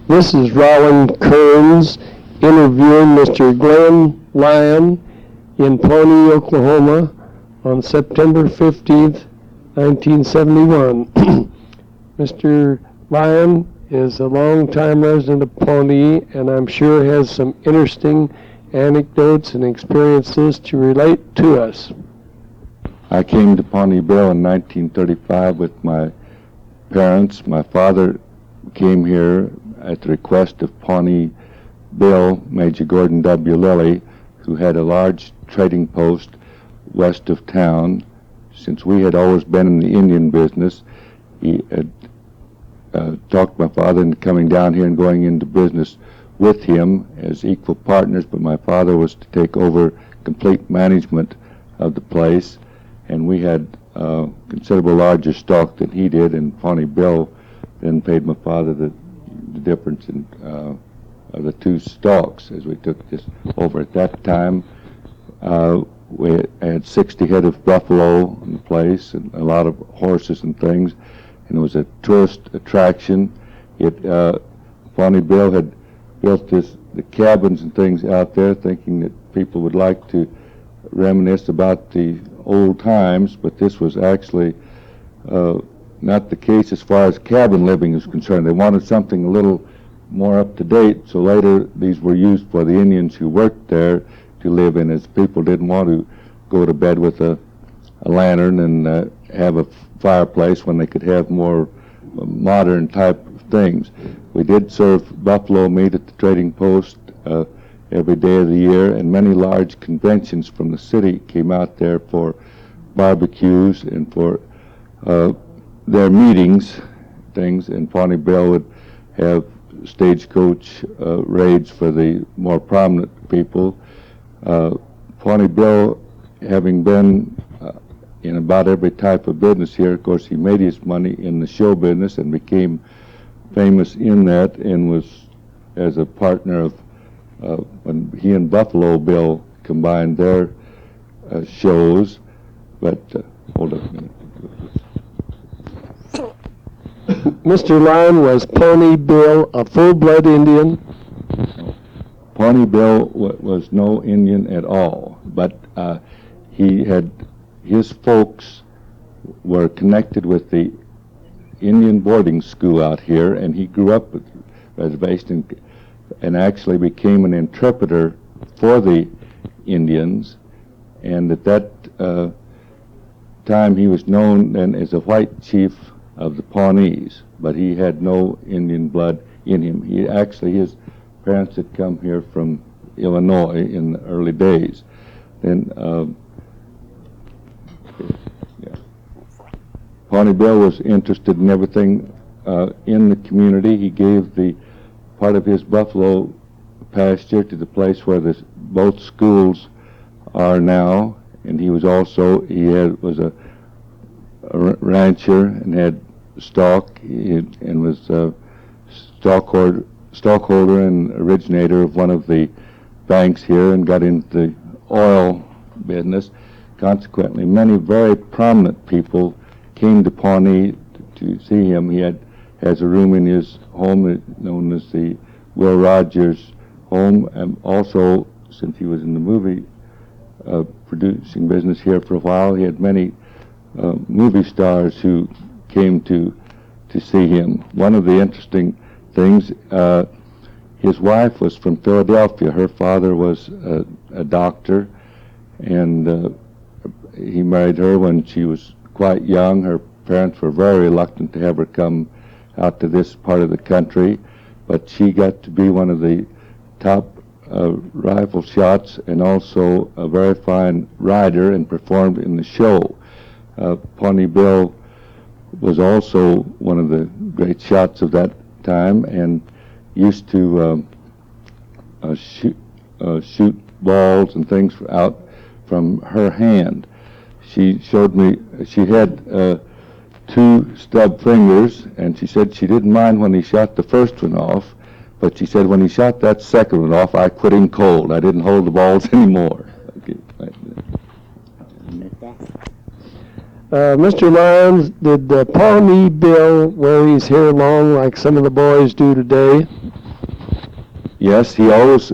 This is Rowan Kearns interviewing Mr. Glenn Lyon in Pawnee, Oklahoma on September 15th, 1971. Mr. Lyon is a longtime resident of Pawnee, and I'm sure has some interesting anecdotes and experiences to relate to us. I came to Pawneeville in 1935 with my parents. My father came here at the request of Pawnee Bill, Major Gordon W. Lilly, who had a large trading post west of town. Since we had always been in the Indian business, he had talked my father into coming down here and going into business with him as equal partners, but my father was to take over complete management of the place, and we had considerable larger stock than he did, and Pawnee Bill then paid my father the difference in of the two stocks as we took this over. At that time, we had 60 head of buffalo in the place and a lot of horses and things, and it was a tourist attraction. Pawnee Bill had built the cabins and things out there thinking that people would like to reminisce about the old times, but this was actually not the case as far as cabin living is concerned. They wanted something a little more up to date, so later these were used for the Indians who worked there to live in, as people didn't want to go to bed with a lantern and have a fireplace when they could have more modern type of things. We did serve buffalo meat at the trading post every day of the year, and many large conventions from the city came out there for barbecues and for their meetings, things, and Pawnee Bill would have stagecoach raids for the more prominent people. Pawnee Bill, having been in about every type of business here, of course, he made his money in the show business and became famous in that, and was as a partner of when he and Buffalo Bill combined their shows. But hold on a minute. Mr. Lyon, was Pawnee Bill a full-blood Indian? Pawnee Bill was no Indian at all, but he had, his folks were connected with the Indian boarding school out here, and he grew up at the reservation and actually became an interpreter for the Indians. And at that time he was known then as a white chief of the Pawnees, but he had no Indian blood in him. He actually, his parents had come here from Illinois in the early days. Then Pawnee Bill was interested in everything in the community. He gave the part of his buffalo pasture to the place where both schools are now, and he was also, was a rancher and had stock, and was a stockholder and originator of one of the banks here, and got into the oil business. Consequently, many very prominent people came to Pawnee to see him. He has a room in his home known as the Will Rogers home, and also, since he was in the movie producing business here for a while, he had many movie stars who came to see him. One of the interesting things, his wife was from Philadelphia. Her father was a doctor, and he married her when she was quite young. Her parents were very reluctant to have her come out to this part of the country, but she got to be one of the top rifle shots and also a very fine rider, and performed in the show. Pawnee Bill was also one of the great shots of that time, and used to shoot balls and things out from her hand. She showed me, she had 2 stub fingers, and she said she didn't mind when he shot the first one off, but she said when he shot that second one off, I quit him cold. I didn't hold the balls anymore. Okay. Mr. Lyons, did Pawnee Bill wear his hair long like some of the boys do today? Yes, he always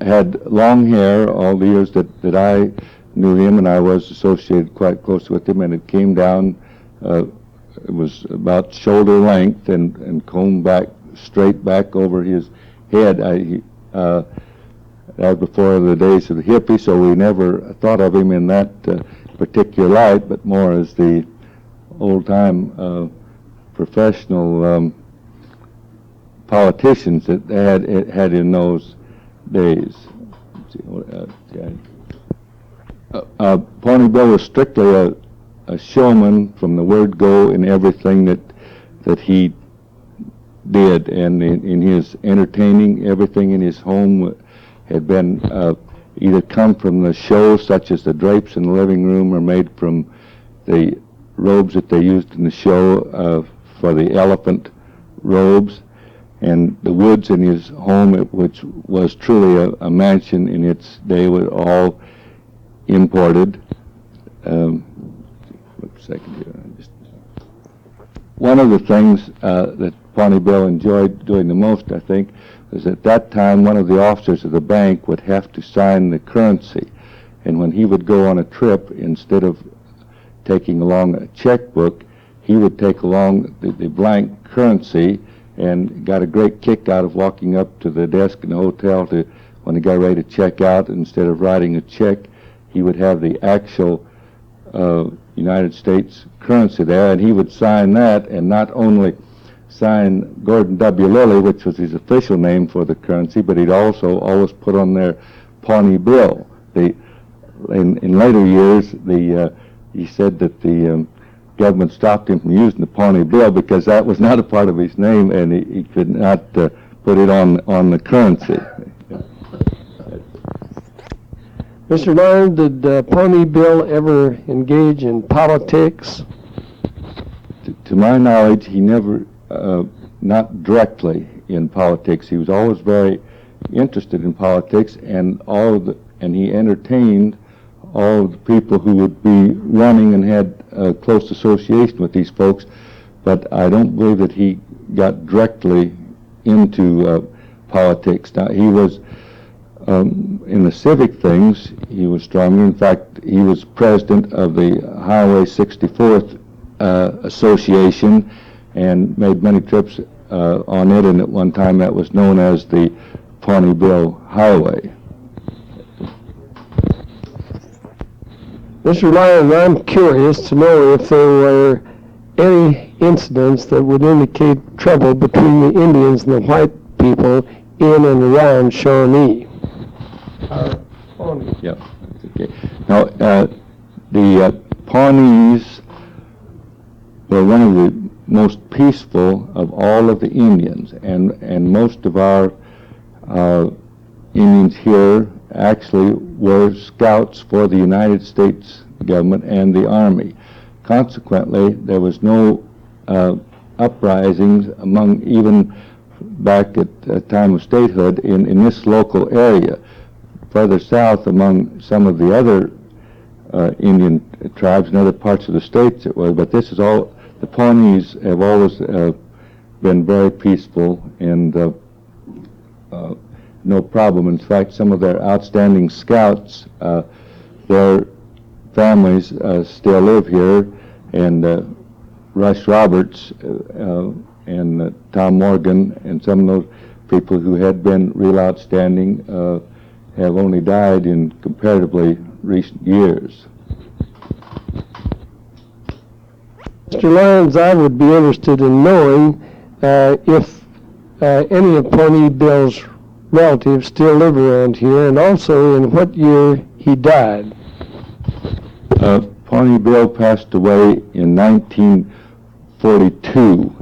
had long hair all the years that I knew him, and I was associated quite close with him, and it came down, it was about shoulder length and combed back, straight back over his head. That was before the days of the hippie, so we never thought of him in that particular light, but more as the old-time professional politicians that they had in those days. Pony Bill was strictly a showman from the word go in everything that he did, and in his entertaining, everything in his home had been either come from the show, such as the drapes in the living room, or made from the robes that they used in the show for the elephant robes. And the woods in his home, which was truly a mansion in its day, were all imported. One of the things that Pawnee Bill enjoyed doing the most, I think, was at that time one of the officers of the bank would have to sign the currency. And when he would go on a trip, instead of taking along a checkbook, he would take along the blank currency, and got a great kick out of walking up to the desk in the hotel when he got ready to check out. Instead of writing a check, he would have the actual United States currency there, and he would sign that, and not only sign Gordon W. Lilly, which was his official name for the currency, but he'd also always put on there Pawnee Bill. In later years, he said that the government stopped him from using the Pawnee Bill because that was not a part of his name, and he could not put it on the currency. Mr. Lyons, did Pawnee Bill ever engage in politics? To my knowledge, he never, not directly in politics. He was always very interested in politics, and he entertained all of the people who would be running and had a close association with these folks, but I don't believe that he got directly into politics. Now, he was, in the civic things, he was stronger. In fact, he was president of the Highway 64th Association and made many trips on it, and at one time that was known as the Pawnee Bill Highway. Mr. Lyons, I'm curious to know if there were any incidents that would indicate trouble between the Indians and the white people in and around Shawnee. Yeah. Okay. Now, the Pawnees were one of the most peaceful of all of the Indians, and most of our Indians here actually were scouts for the United States government and the Army. Consequently, there was no uprisings among, even back at the time of statehood, in this local area. Further south, among some of the other Indian tribes in other parts of the states it was, but this is all, the Pawnees have always been very peaceful and no problem. In fact, some of their outstanding scouts, their families still live here, and Rush Roberts and Tom Morgan and some of those people who had been real outstanding have only died in comparatively recent years. Mr. Lyons, I would be interested in knowing if any of Pawnee Bill's relatives still live around here, and also in what year he died. Pawnee Bill passed away in 1942.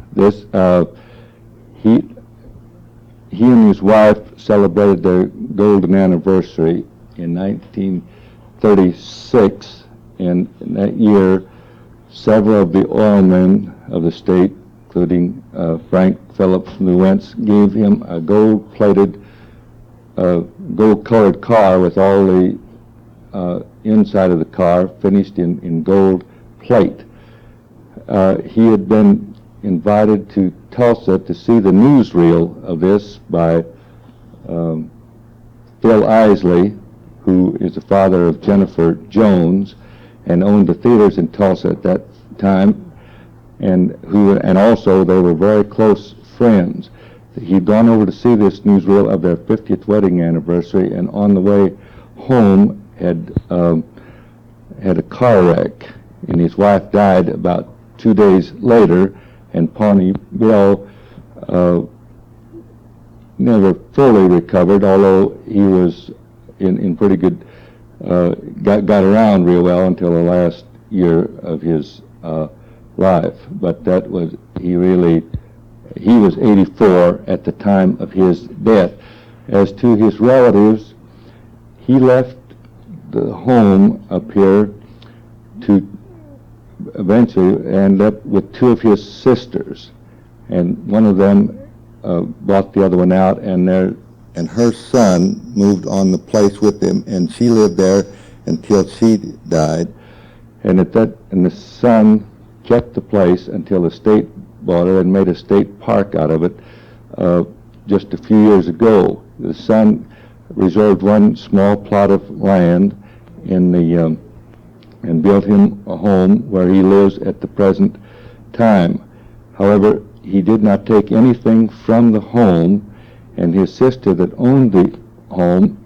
He and his wife celebrated their golden anniversary in 1936, and in that year, several of the oilmen of the state, including Frank Phillips Lewentz, gave him a gold-plated, gold-colored car with all the inside of the car finished in gold plate. He had been invited to Tulsa to see the newsreel of this by Phil Isley, who is the father of Jennifer Jones and owned the theaters in Tulsa at that time, and also they were very close friends. He'd gone over to see this newsreel of their 50th wedding anniversary, and on the way home had a car wreck, and his wife died about 2 days later, and Pawnee Bill never fully recovered, although he was in pretty good, got around real well until the last year of his life. But that was, he was 84 at the time of his death. As to his relatives, he left the home up here to eventually end up with two of his sisters, and one of them bought the other one out, and her son moved on the place with him, and she lived there until she died. And the son kept the place until the state bought it and made a state park out of it just a few years ago. The son reserved one small plot of land and built him a home where he lives at the present time. However, he did not take anything from the home, and his sister that owned the home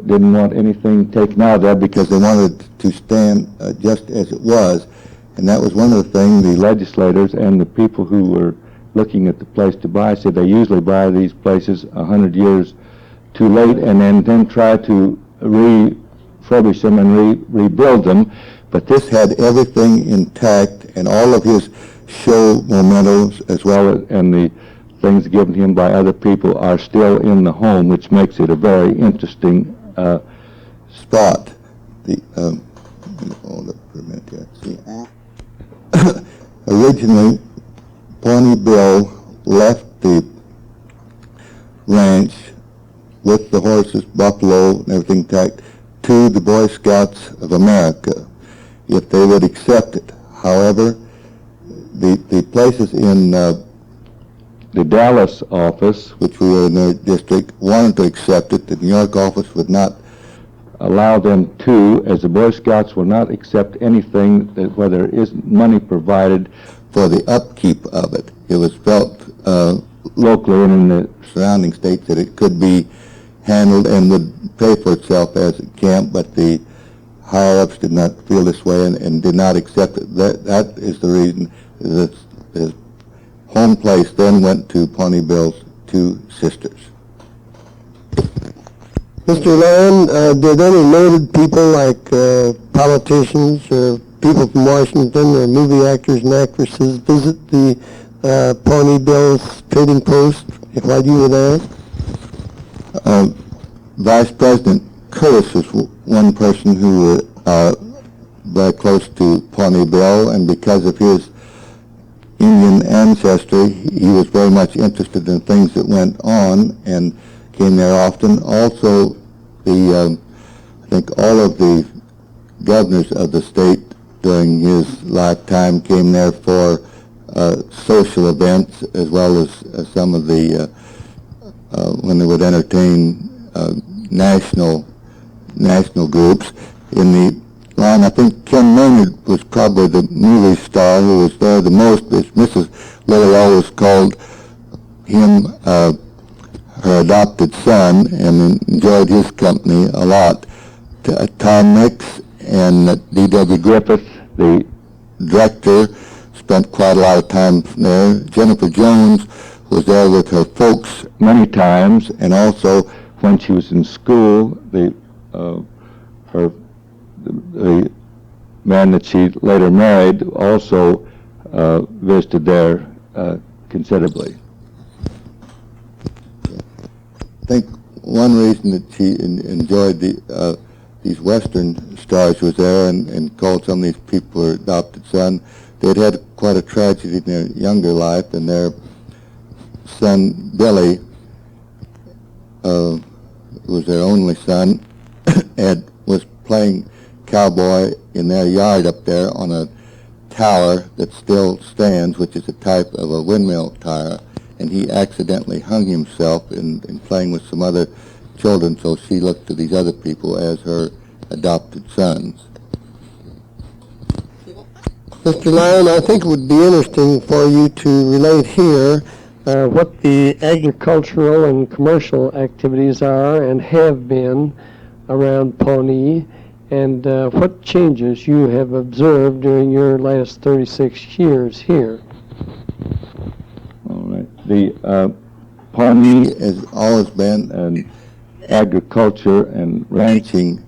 didn't want anything taken out of that because they wanted to stand just as it was. And that was one of the things the legislators and the people who were looking at the place to buy said they usually buy these places 100 years too late and then try to refurbish them and rebuild them. But this had everything intact, and all of his show mementos as well as and the things given him by other people are still in the home, which makes it a very interesting spot. Hold up for a minute here. See. Originally, Pawnee Bill left the ranch with the horses, buffalo, and everything intact to the Boy Scouts of America, if they would accept it. However, the places in the Dallas office, which we were in their district, wanted to accept it. The New York office would not allow them to, as the Boy Scouts will not accept anything where there isn't money provided for the upkeep of it. It was felt locally and in the surrounding states that it could be handled and would pay for itself as a camp, but the higher-ups did not feel this way and did not accept it. That is the reason that his home place then went to Pawnee Bill's two sisters. Mr. Lyon, did any noted people like politicians, people from Washington, or movie actors and actresses visit the Pawnee Bill's trading post while you were there? Vice President Curtis was one person who was very close to Pawnee Bill, and because of his Indian ancestry, he was very much interested in things that went on and came there often. Also, I think all of the governors of the state during his lifetime came there for social events, as well as some of the when they would entertain national groups. In the line, I think Ken Maynard was probably the movie star who was there the most. Mrs. Lilly always called him her adopted son and enjoyed his company a lot. Tom Mix and D.W. Griffith, the director, spent quite a lot of time there. Jennifer Jones was there with her folks many times, and also when she was in school, the man that she later married also visited there considerably. I think one reason that she enjoyed these Western stars was there and called some of these people her adopted son. They'd had quite a tragedy in their younger life, and their son Billy, who was their only son, was playing cowboy in their yard up there on a tower that still stands, which is a type of a windmill tower. and he accidentally hung himself in playing with some other children, so she looked to these other people as her adopted sons. Mr. Lyon, I think it would be interesting for you to relate here what the agricultural and commercial activities are and have been around Pawnee, and what changes you have observed during your last 36 years here. All right. The Pawnee has always been an agriculture and Ranching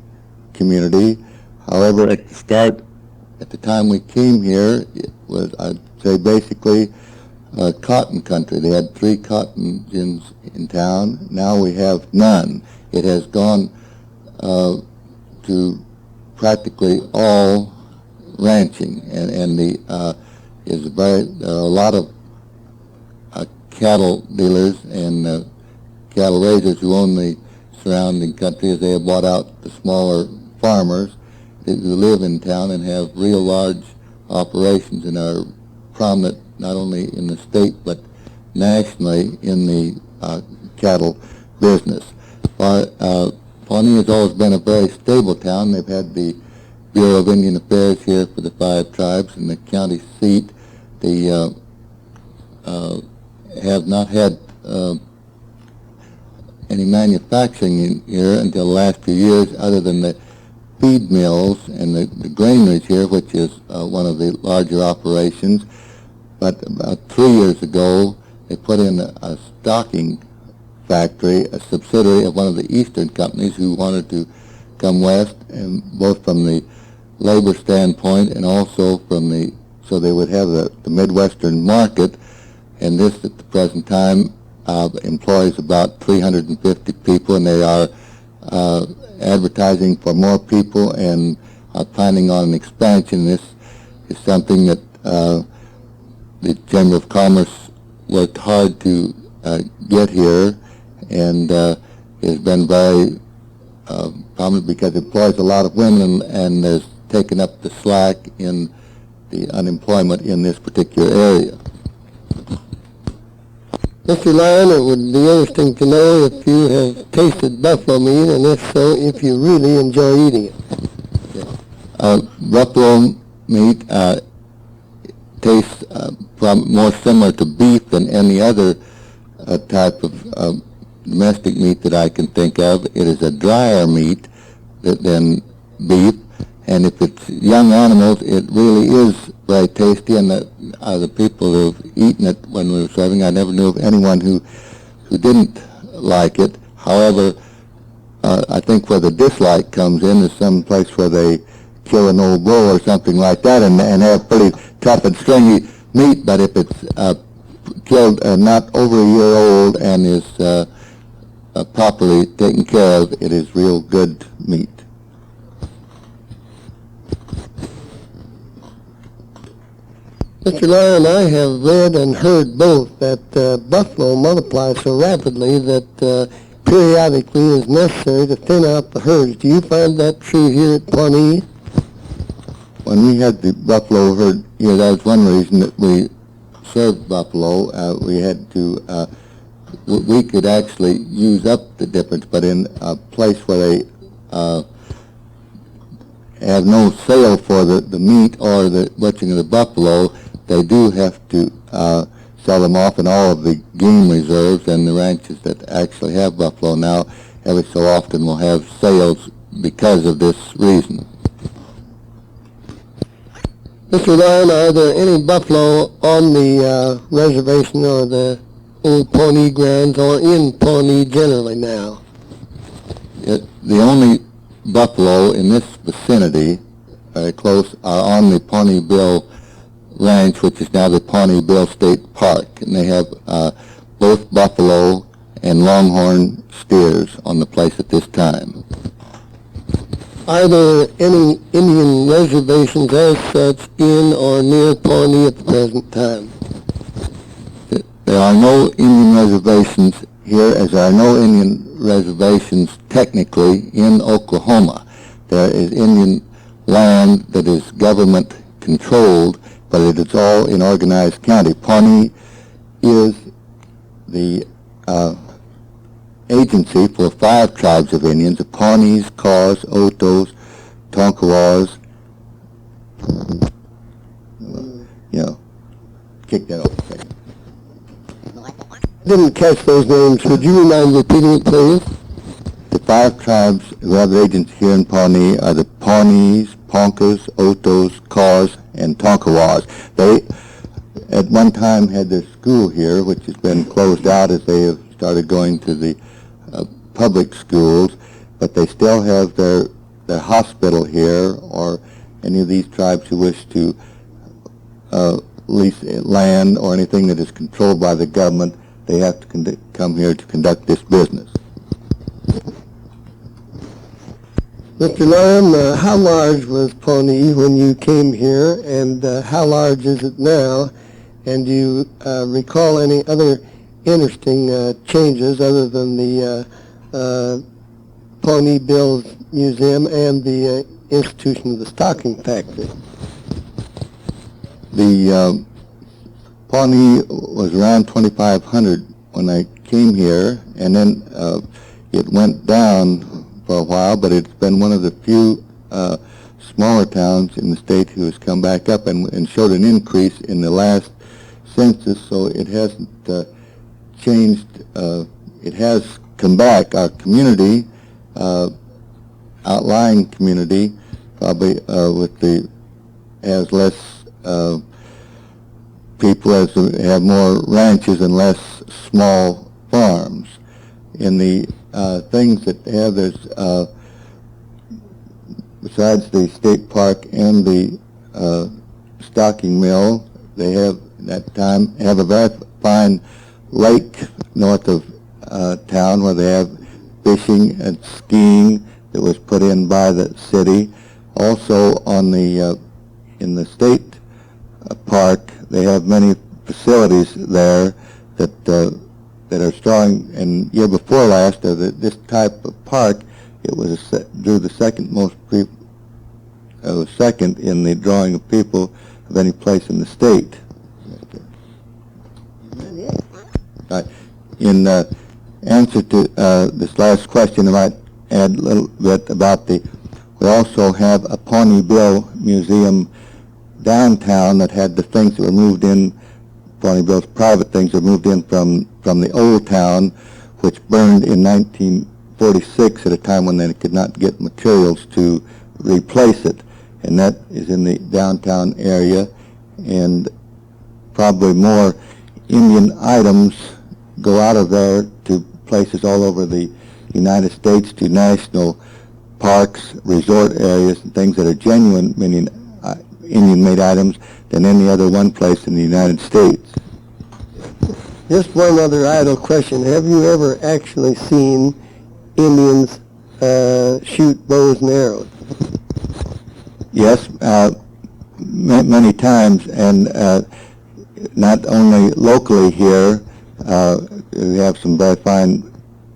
community. However, at the time we came here, it was, I'd say, basically cotton country. They had 3 cotton gins in town. Now we have none. It has gone to practically all ranching, and there are a lot of cattle dealers and cattle raisers who own the surrounding country, as they have bought out the smaller farmers who live in town and have real large operations and are prominent not only in the state but nationally in the cattle business. Pawnee has always been a very stable town. They've had the Bureau of Indian Affairs here for the 5 tribes and the county seat. They have not had any manufacturing in here until the last few years, other than the feed mills and the granaries here, which is one of the larger operations. But about 3 years ago, they put in a stocking factory, a subsidiary of one of the eastern companies who wanted to come west, and both from the labor standpoint and also from so they would have the Midwestern market. And this, at the present time, employs about 350 people, and they are advertising for more people and are planning on an expansion. This is something that the Chamber of Commerce worked hard to get here, and has been very prominent because it employs a lot of women and has taken up the slack in the unemployment in this particular area. Mr. Lyon, it would be interesting to know if you have tasted buffalo meat, and if so, if you really enjoy eating it. Buffalo meat tastes more similar to beef than any other type of domestic meat that I can think of. It is a drier meat than beef, and if it's young animals, it really is very tasty. And the people who have eaten it when we were serving, I never knew of anyone who didn't like it. However, I think where the dislike comes in is some place where they kill an old bull or something like that and have pretty tough and stringy meat. But if it's killed not over a year old and is properly taken care of, it is real good meat. Mr. Lyon, I have read and heard both that buffalo multiply so rapidly that periodically it is necessary to thin out the herds. Do you find that true here at Pawnee? When we had the buffalo herd here, that was one reason that we served buffalo. We had to, we could actually use up the difference, but in a place where they have no sale for the meat or the butchering of the buffalo, they do have to sell them off in all of the game reserves, and the ranches that actually have buffalo now every so often will have sales because of this reason. Mr. Lyon, are there any buffalo on the reservation or the old Pawnee grounds or in Pawnee generally now? The only buffalo in this vicinity, very close, are on the Pawnee Bill Ranch, which is now the Pawnee Bill State Park, and they have both buffalo and longhorn steers on the place at this time. Are there any Indian reservations as such in or near Pawnee at the present time? There are no Indian reservations here, as there are no Indian reservations technically in Oklahoma. There is Indian land that is government controlled, but it is all in organized county. Pawnee is the agency for 5 tribes of Indians: the Pawnees, Kaws, Otos, Tonkawas. Kick that off a second. Didn't catch those names. Would you mind repeating it, please? The 5 tribes who have agents here in Pawnee are the Pawnees, Ponkas, Otos, Kaws, and Tonkawas. They, at one time, had their school here, which has been closed out as they have started going to the public schools, but they still have their hospital here, or any of these tribes who wish to lease land or anything that is controlled by the government, they have to come here to conduct this business. Mr. Lyon, how large was Pawnee when you came here, and how large is it now? And do you recall any other interesting changes other than the Pawnee Bills Museum and the institution of the stocking factory? The Pawnee was around 2,500 when I came here, and then it went down for a while, but it's been one of the few smaller towns in the state who has come back up and showed an increase in the last census, so it hasn't changed. It has come back. Our community, outlying community, probably has less people, have more ranches and less small farms. In the things that have, there's besides the state park and the stocking mill, they have at that time have a very fine lake north of town where they have fishing and skiing that was put in by the city. Also on the in the state park, they have many facilities there that are strong. And year before last, this type of park, it was drew the second most second in the drawing of people of any place in the state. In answer to this last question, I might add a little bit about we also have a Pawnee Bill Museum downtown that had the things that were moved in, Pawnee Bill's private things that were moved in from the old town, which burned in 1946 at a time when they could not get materials to replace it. And that is in the downtown area, and probably more Indian items go out of there to places all over the United States, to national parks, resort areas, and things that are genuine Indian-made items than any other one place in the United States. Just one other idle question. Have you ever actually seen Indians shoot bows and arrows? Yes, many times, and not only locally here. We have some very fine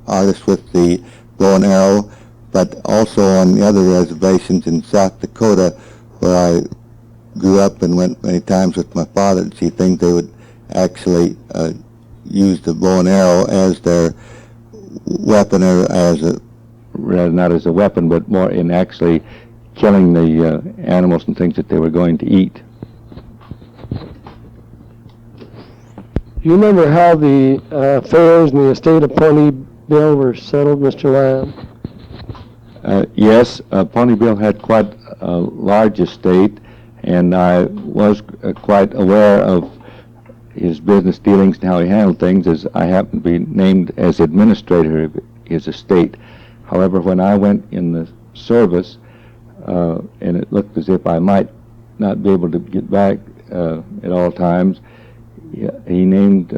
artists with the bow and arrow, but also on the other reservations in South Dakota, where I grew up and went many times with my father to see things. They would actually use the bow and arrow as their weapon, or not as a weapon, but more in actually killing the animals and things that they were going to eat. Do you remember how the affairs in the estate of Pawnee Bill were settled, Mr. Lyons? Yes, Pawnee Bill had quite a large estate, and I was quite aware of his business dealings and how he handled things, as I happened to be named as administrator of his estate. However, when I went in the service, and it looked as if I might not be able to get back at all times, he named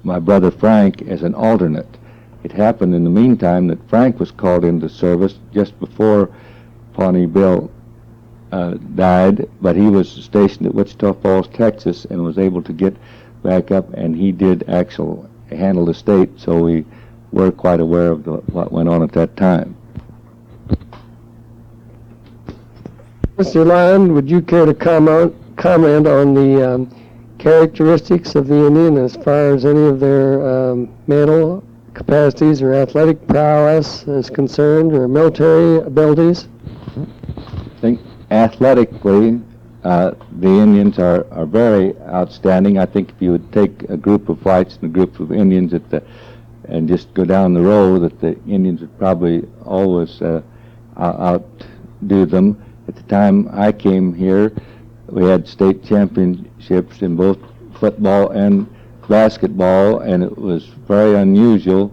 my brother Frank as an alternate. It happened in the meantime that Frank was called into service just before Pawnee Bill died, but he was stationed at Wichita Falls, Texas, and was able to get back up, and he did actually handle the state, so we were quite aware of what went on at that time. Mr. Lyon, would you care to comment on the characteristics of the Indian as far as any of their mental capacities or athletic prowess is concerned, or military abilities? I think athletically, the Indians are very outstanding. I think if you would take a group of whites and a group of Indians and just go down the road, that the Indians would probably always outdo them. At the time I came here, we had state championships in both football and basketball, and it was very unusual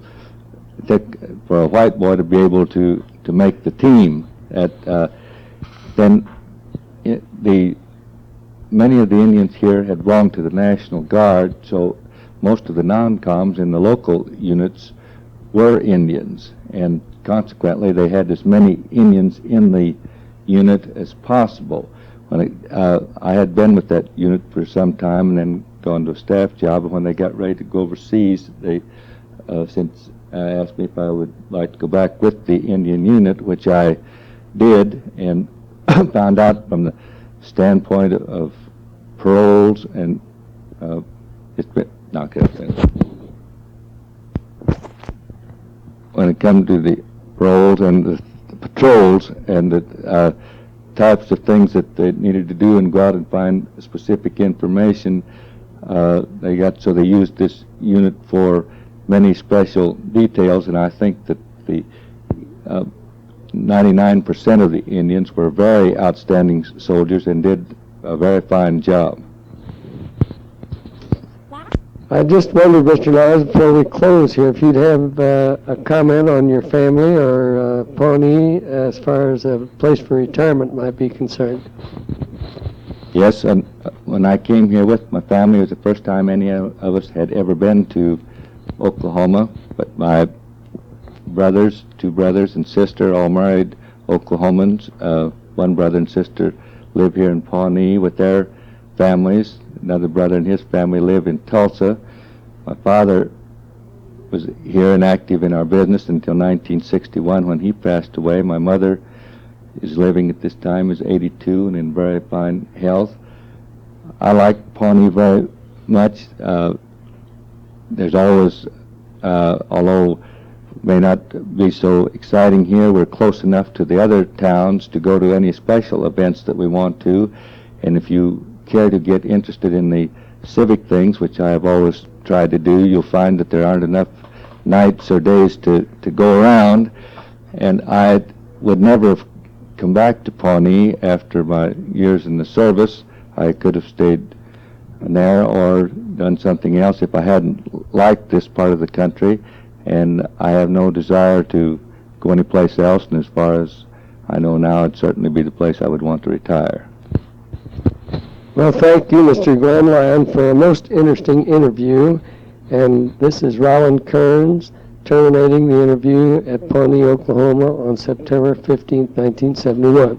for a white boy to be able to make the team. Many of the Indians here had belonged to the National Guard, so most of the non-coms in the local units were Indians, and consequently they had as many Indians in the unit as possible. When I had been with that unit for some time and then gone to a staff job, and when they got ready to go overseas, they since asked me if I would like to go back with the Indian unit, which I did, and found out from the standpoint of paroles and when it comes to the paroles and the patrols and the types of things that they needed to do and go out and find specific information, they used this unit for many special details, and I think that the 99% of the Indians were very outstanding soldiers and did a very fine job. I just wondered, Mr. Lyons, before we close here, if you'd have a comment on your family or Pawnee as far as a place for retirement might be concerned. Yes, and when I came here with my family, it was the first time any of us had ever been to Oklahoma, but my two brothers and sister, all married Oklahomans. One brother and sister live here in Pawnee with their families. Another brother and his family live in Tulsa. My father was here and active in our business until 1961 when he passed away. My mother is living at this time, is 82 and in very fine health. I like Pawnee very much. There's always, although it may not be so exciting here, we're close enough to the other towns to go to any special events that we want to. And if you care to get interested in the civic things, which I have always tried to do, you'll find that there aren't enough nights or days to go around. And I would never have come back to Pawnee after my years in the service. I could have stayed there or done something else if I hadn't liked this part of the country, and I have no desire to go anyplace else, and as far as I know now, it'd certainly be the place I would want to retire. Well, thank you, Mr. Glenn Lyon, for a most interesting interview. And this is Roland Kearns terminating the interview at Pawnee, Oklahoma on September 15, 1971.